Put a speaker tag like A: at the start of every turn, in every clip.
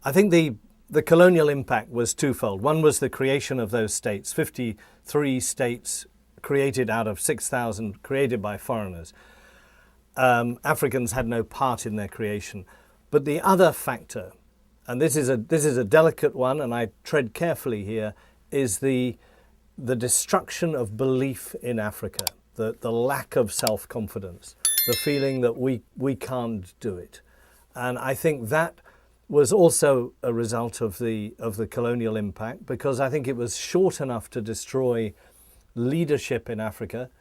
A: I think the colonial impact was twofold. One was the creation of those states, 53 states created out of 6,000 created by foreigners. Africans had no part in their creation. But the other factor, and this is a delicate one, and I tread carefully here, is the destruction of belief in Africa, the lack of self-confidence, the feeling that we can't do it. And I think that was also a result of the colonial impact, because I think it was short enough to destroy leadership in Africa.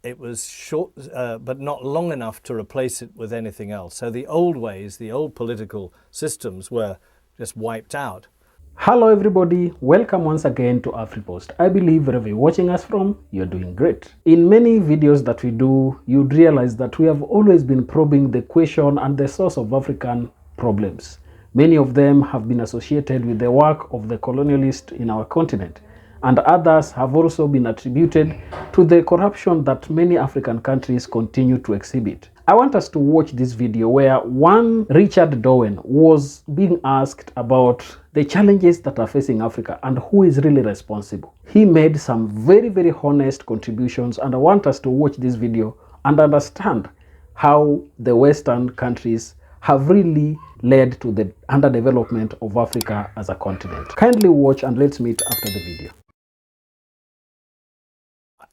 A: It was short, but not long enough to replace it with anything else. So the old ways, the old political systems were just wiped out.
B: Hello everybody, welcome once again to AfriPost. I believe wherever you're watching us from, you're doing great. In many videos that we do, you'd realize that we have always been probing the question and the source of African problems. Many of them have been associated with the work of the colonialists in our continent, and others have also been attributed to the corruption that many African countries continue to exhibit. I want us to watch this video where one Richard Dowden was being asked about the challenges that are facing Africa and who is really responsible. He made some very honest contributions, and I want us to watch this video and understand how the Western countries have really led to the underdevelopment of Africa as a continent. Kindly watch and let's meet after the video.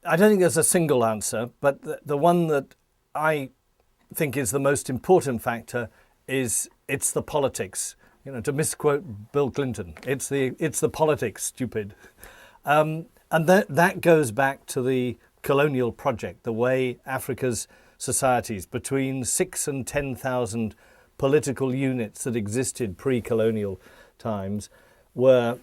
A: I don't think there's a single answer, but the one that I think is the most important factor is it's the politics. You know, to misquote Bill Clinton, it's the politics, stupid. And that goes back to the colonial project, the way Africa's societies, between 6,000 and 10,000 political units that existed pre-colonial times, were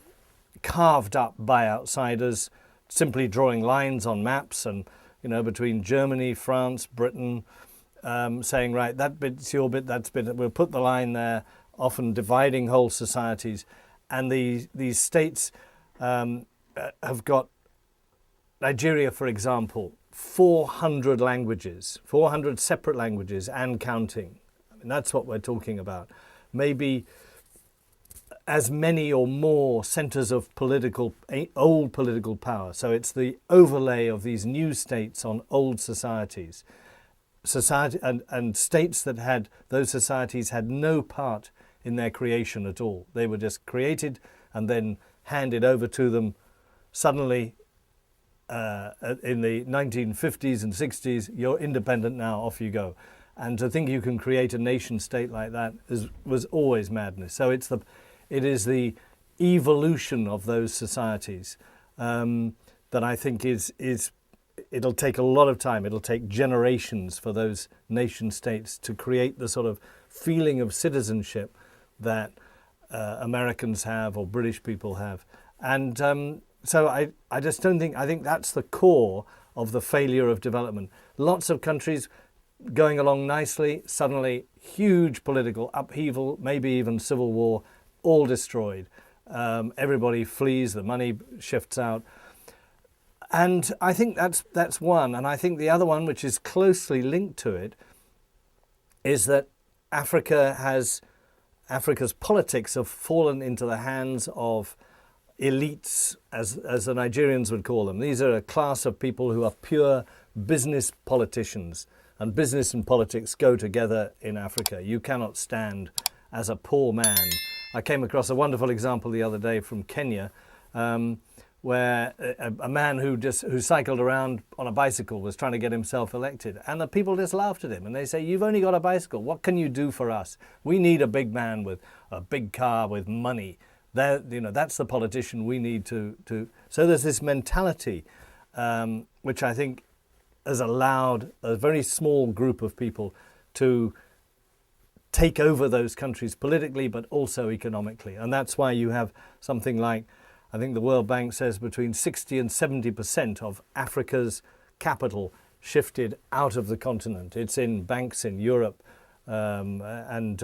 A: carved up by outsiders, simply drawing lines on maps, and between Germany, France, Britain, saying, right, that bit's your bit, that's bit, we'll put the line there, often dividing whole societies. And these states have got, Nigeria, for example, 400 languages, 400 separate languages and counting. I mean, that's what we're talking about. Maybe as many or more centers of old political power. So it's the overlay of these new states on old societies. And states that had those societies had no part in their creation at all. They were just created and then handed over to them suddenly in the 1950s and 60s. You're independent now, off you go. And to think you can create a nation state like that was always madness. So it is the evolution of those societies that I think it'll take a lot of time. It'll take generations for those nation states to create the sort of feeling of citizenship that Americans have or British people have. And so I just don't think, I think that's the core of the failure of development. Lots of countries going along nicely, suddenly huge political upheaval, maybe even civil war, all destroyed. Everybody flees, the money shifts out. And I think that's one. And I think the other one, which is closely linked to it, is that Africa's politics have fallen into the hands of elites, as the Nigerians would call them. These are a class of people who are pure business politicians. And business and politics go together in Africa. You cannot stand as a poor man. I came across a wonderful example the other day from Kenya, where a man who cycled around on a bicycle was trying to get himself elected, and the people just laughed at him and they say, "You've only got a bicycle. What can you do for us? We need a big man with a big car with money. That's the politician we need to." So there's this mentality, which I think has allowed a very small group of people to take over those countries politically, but also economically. And that's why you have something like, I think the World Bank says, between 60 and 70% of Africa's capital shifted out of the continent. It's in banks in Europe and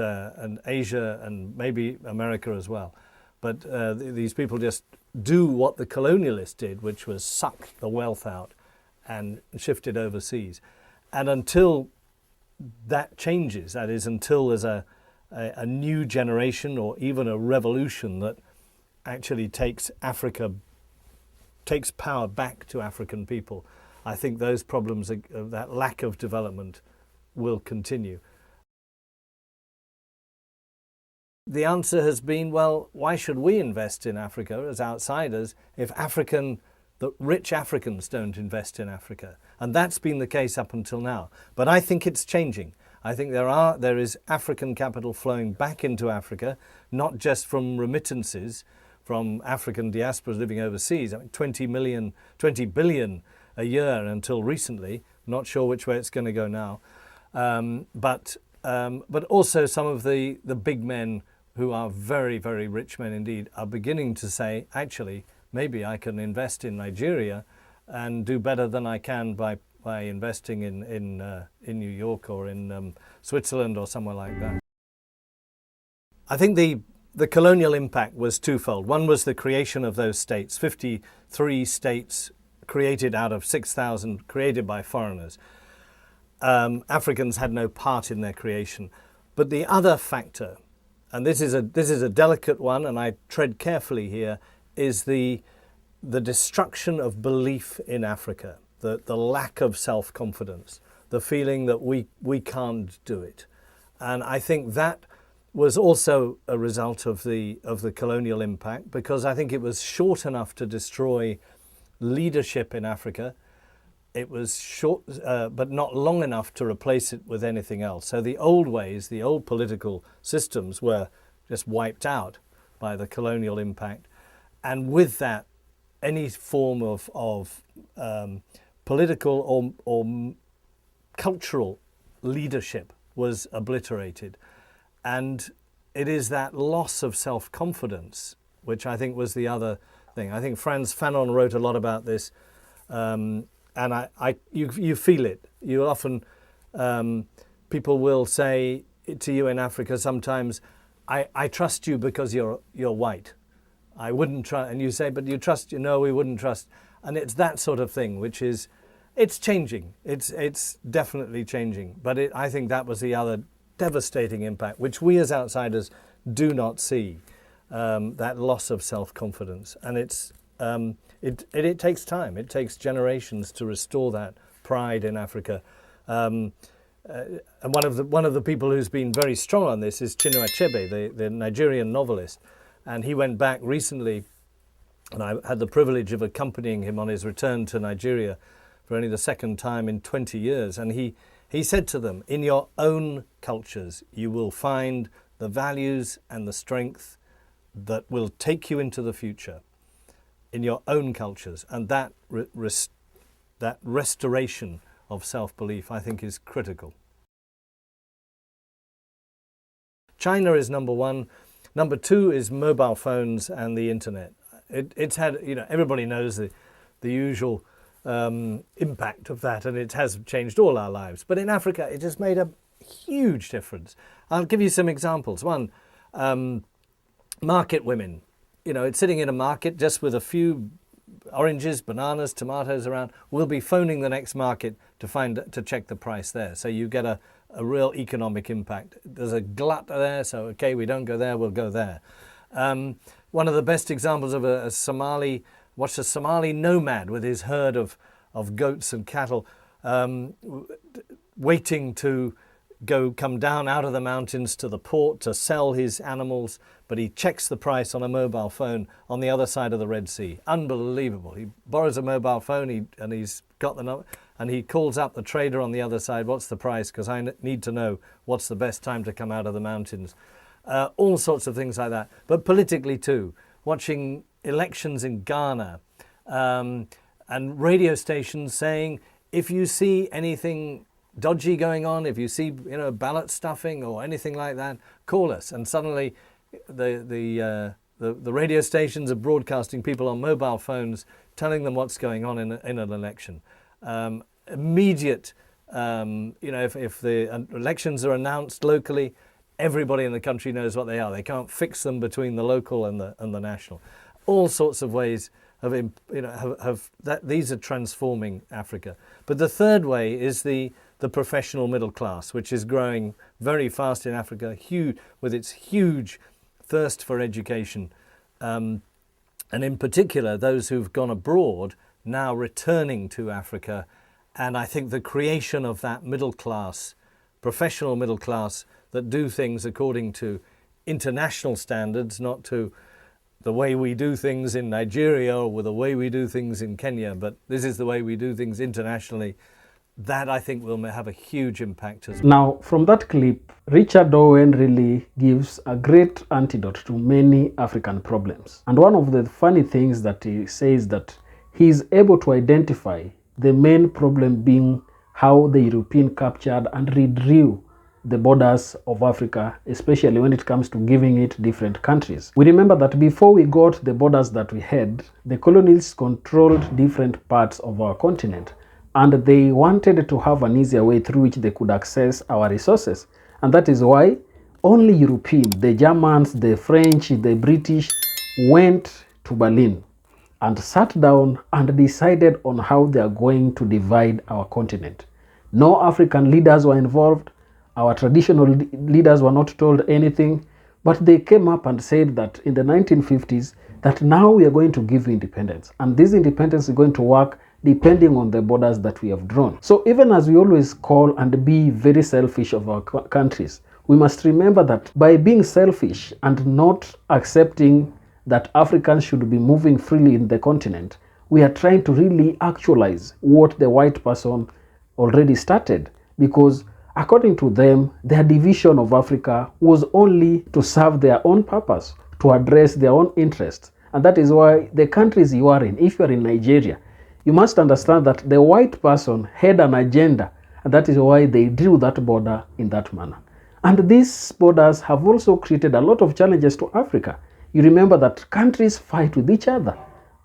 A: Asia and maybe America as well. But these people just do what the colonialists did, which was suck the wealth out and shifted overseas. And until that changes, that is, until there's a a new generation or even a revolution that actually takes power back to African people, I think those problems, that lack of development, will continue. The answer has been, well, why should we invest in Africa as outsiders if the rich Africans don't invest in Africa? And that's been the case up until now. But I think it's changing. I think there is African capital flowing back into Africa, not just from remittances from African diasporas living overseas. I mean, 20 billion a year until recently. Not sure which way it's going to go now. But also some of the big men who are very, very rich men indeed are beginning to say, actually, maybe I can invest in Nigeria and do better than I can by investing in New York or in Switzerland or somewhere like that. I think the colonial impact was twofold. One was the creation of those states, 53 states created out of 6,000 created by foreigners. Africans had no part in their creation. But the other factor, and this is a delicate one, and I tread carefully here, is the destruction of belief in Africa, the lack of self-confidence, the feeling that we can't do it. And I think that was also a result of the colonial impact, because I think it was short enough to destroy leadership in Africa. It was short, but not long enough to replace it with anything else. So the old ways, the old political systems were just wiped out by the colonial impact. And with that, any form of political or cultural leadership was obliterated. And it is that loss of self-confidence, which I think was the other thing. I think Frantz Fanon wrote a lot about this. And you feel it. You often, people will say to you in Africa sometimes, I trust you because you're white. I wouldn't trust, and you say, but you trust, no, we wouldn't trust. And it's that sort of thing, which is, it's changing. It's definitely changing. But I think that was the other devastating impact, which we as outsiders do not see, that loss of self-confidence. And it takes time. It takes generations to restore that pride in Africa. And one of the people who's been very strong on this is Chinua Achebe, the Nigerian novelist. And he went back recently, and I had the privilege of accompanying him on his return to Nigeria for only the second time in 20 years. And he said to them, in your own cultures, you will find the values and the strength that will take you into the future. In your own cultures, and that restoration of self-belief, I think, is critical. China is number one. Number two is mobile phones and the internet. It's had, everybody knows the usual impact of that, and it has changed all our lives. But in Africa, it has made a huge difference. I'll give you some examples. One, market women. It's sitting in a market just with a few oranges, bananas, tomatoes around. We'll be phoning the next market to check the price there. So you get a real economic impact. There's a glut there, so okay, we don't go there, we'll go there. One of the best examples of a Somali, watch a Somali nomad with his herd of goats and cattle, waiting to come down out of the mountains to the port to sell his animals, but he checks the price on a mobile phone on the other side of the Red Sea. Unbelievable. He borrows a mobile phone and he's got the number, and he calls up the trader on the other side, what's the price? Because I need to know what's the best time to come out of the mountains. All sorts of things like that. But politically too, watching elections in Ghana, and radio stations saying, if you see anything dodgy going on, if you see ballot stuffing or anything like that, call us. And suddenly the radio stations are broadcasting people on mobile phones, telling them what's going on in an election. Immediate, if the elections are announced locally, everybody in the country knows what they are. They can't fix them between the local and the national. All sorts of ways these are transforming Africa. But the third way is the the professional middle class, which is growing very fast in Africa, huge, with its huge thirst for education. And in particular, those who've gone abroad now returning to Africa. And I think the creation of that middle class, professional middle class, that do things according to international standards, not to the way we do things in Nigeria or the way we do things in Kenya, but this is the way we do things internationally. That I think will have a huge impact as well.
B: Now, from that clip, Richard Dowden really gives a great antidote to many African problems. And one of the funny things that he says that he is able to identify the main problem being how the European captured and redrew the borders of Africa, especially when it comes to giving it different countries. We remember that before we got the borders that we had, the colonials controlled different parts of our continent, and they wanted to have an easier way through which they could access our resources. And that is why only European, the Germans, the French, the British, went to Berlin and sat down and decided on how they are going to divide our continent. No African leaders were involved. Our traditional leaders were not told anything, but they came up and said that in the 1950s, that now we are going to give independence. And this independence is going to work depending on the borders that we have drawn. So even as we always call and be very selfish of our countries, we must remember that by being selfish and not accepting that Africans should be moving freely in the continent, we are trying to really actualize what the white person already started, because according to them, their division of Africa was only to serve their own purpose, to address their own interests. And that is why the countries you are in, if you are in Nigeria, you must understand that the white person had an agenda, and that is why they drew that border in that manner. And these borders have also created a lot of challenges to Africa. You remember that countries fight with each other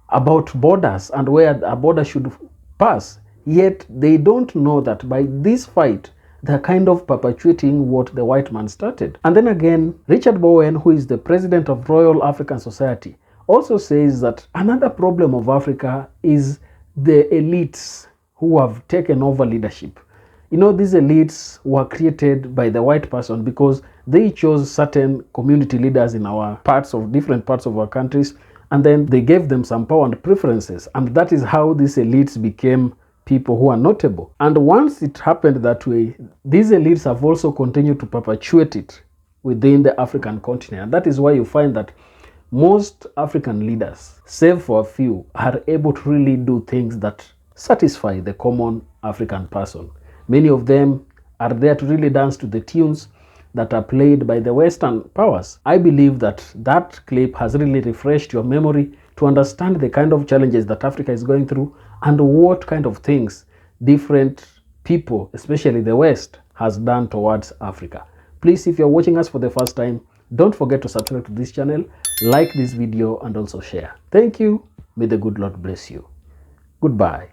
B: about borders and where a border should pass, yet they don't know that by this fight, they're kind of perpetuating what the white man started. And then again, Richard Bowen, who is the president of Royal African Society, also says that another problem of Africa is the elites who have taken over leadership. You know, these elites were created by the white person because they chose certain community leaders in our different parts of our countries, and then they gave them some power and preferences. And that is how these elites became people who are notable. And once it happened that way, these elites have also continued to perpetuate it within the African continent. And that is why you find that most African leaders, save for a few, are able to really do things that satisfy the common African person. Many of them are there to really dance to the tunes that are played by the Western powers. I believe that that clip has really refreshed your memory to understand the kind of challenges that Africa is going through and what kind of things different people, especially the West, has done towards Africa. Please, if you're watching us for the first time, don't forget to subscribe to this channel, like this video, and also share. Thank you. May the good Lord bless you. Goodbye.